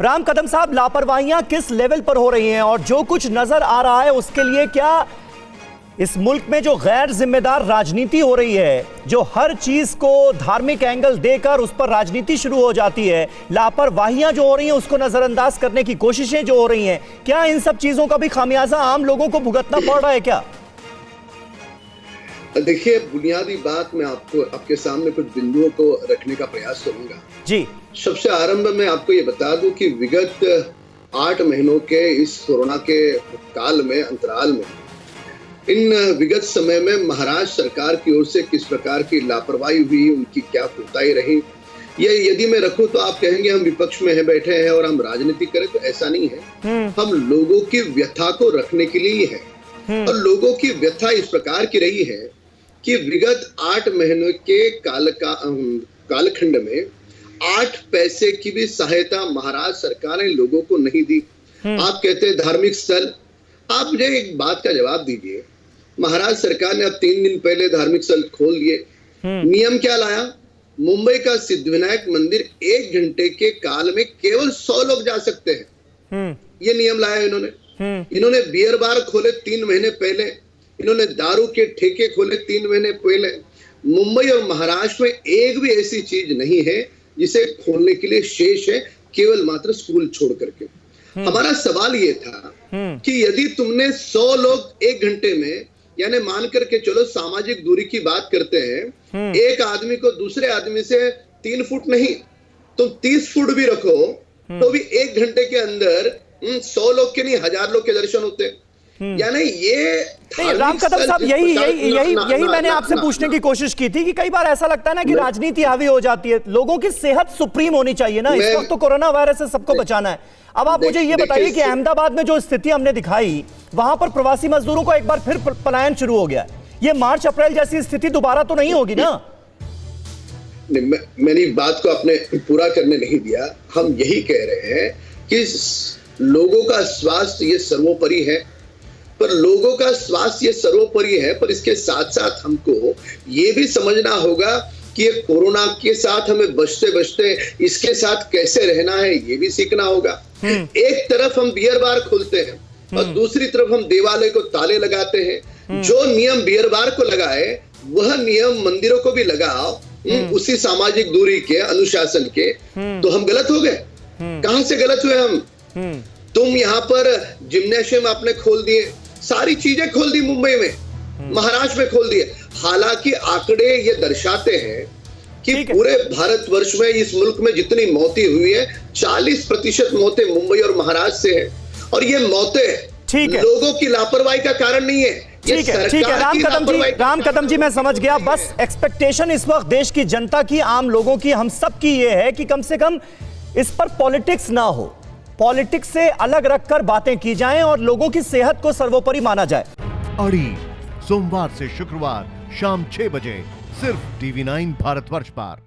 राम कदम साहब, लापरवाहियां किस लेवल पर हो रही हैं और जो कुछ नजर आ रहा है उसके लिए क्या इस मुल्क में जो गैर जिम्मेदार राजनीति हो रही है, जो हर चीज को धार्मिक एंगल देकर उस पर राजनीति शुरू हो जाती है, लापरवाहियां जो हो रही हैं उसको नजरअंदाज करने की कोशिशें जो हो रही हैं, क्या इन सब चीजों का भी खामियाजा आम लोगों को भुगतना पड़ रहा है क्या? देखिए, बुनियादी बात मैं आपके सामने कुछ बिंदुओं को रखने का प्रयास करूंगा जी। सबसे आरंभ में आपको ये बता दूं कि विगत 8 महीनों के इस कोरोना के काल में, अंतराल में, इन विगत समय में महाराष्ट्र सरकार की ओर से किस प्रकार की लापरवाही हुई, उनकी क्या कोताही रही, ये यदि मैं रखूं तो आप कहेंगे हम विपक्ष में है बैठे हैं और हम राजनीति करें, तो ऐसा नहीं है। हम लोगों की व्यथा को रखने के लिए ही है। और लोगों की व्यथा इस प्रकार की रही है कि विगत 8 महीनों के कालखंड में 8 पैसे की भी सहायता महाराष्ट्र सरकार ने लोगों को नहीं दी। आप कहते हैं धार्मिक स्थल, आप मुझे एक बात का जवाब दीजिए। महाराष्ट्र सरकार ने अब 3 दिन पहले धार्मिक स्थल खोल दिए। नियम क्या लाया? मुंबई का सिद्धिविनायक मंदिर 1 घंटे के काल में केवल 100 लोग जा सकते हैं। ये नियम लाया इन्होंने बियर बार खोले 3 महीने पहले, इन्होंने दारू के ठेके खोले 3 महीने पहले। मुंबई और महाराष्ट्र में एक भी ऐसी चीज नहीं है जिसे खोलने के लिए शेष है, केवल मात्र स्कूल छोड़ करके। हमारा सवाल ये था कि यदि तुमने 100 लोग 1 घंटे में, यानी मान करके चलो सामाजिक दूरी की बात करते हैं, एक आदमी को दूसरे आदमी से 3 फुट नहीं, तुम 30 फुट भी रखो तो भी 1 घंटे के अंदर 100 लोग के नहीं 1000 लोग के दर्शन होते। यानी ये राम कदम साहब, यही मैंने आपसे पूछने की कोशिश की थी कि कई बार ऐसा लगता है ना कि राजनीति हावी हो जाती है, लोगों की सेहत सुप्रीम होनी चाहिए ना। इस वक्त तो कोरोना वायरस से सबको बचाना है। अब आप मुझे ये बताइए कि अहमदाबाद में जो स्थिति हमने दिखाई, वहां पर प्रवासी मजदूरों को एक बार फिर पलायन शुरू हो गया। ये मार्च अप्रैल जैसी स्थिति दोबारा तो नहीं होगी ना? मेरी बात को आपने पूरा करने नहीं दिया। हम यही कह रहे हैं कि लोगों का स्वास्थ्य ये सर्वोपरि है, पर लोगों का स्वास्थ्य ये सर्वोपरि है, पर इसके साथ साथ हमको ये भी समझना होगा कि ये कोरोना के साथ हमें बचते बचते इसके साथ कैसे रहना है, ये भी सीखना होगा। एक तरफ हम बियर बार खोलते हैं और दूसरी तरफ हम देवालय को ताले लगाते हैं। जो नियम बियर बार को लगाए वह नियम मंदिरों को भी लगाओ, उसी सामाजिक दूरी के, अनुशासन के। तो हम गलत हो गए? कहां से गलत हुए हम? तुम यहाँ पर जिम्नेशियम आपने खोल दिए, सारी चीजें खोल दी, मुंबई में, महाराष्ट्र में खोल दिए। हालांकि आंकड़े ये दर्शाते हैं कि पूरे भारतवर्ष में, इस मुल्क में जितनी मौतें हुई है, 40% मौतें मुंबई और महाराष्ट्र से है। और ये मौतें लोगों की लापरवाही का कारण नहीं है। ठीक है राम कदम जी, मैं समझ गया। बस एक्सपेक्टेशन इस वक्त देश की जनता की, आम लोगों की, हम सब की ये है कि कम से कम इस पर पॉलिटिक्स ना हो, पॉलिटिक्स से अलग रखकर बातें की जाएं और लोगों की सेहत को सर्वोपरि माना जाए। अड़ी सोमवार से शुक्रवार शाम 6 बजे सिर्फ TV9 भारतवर्ष पर।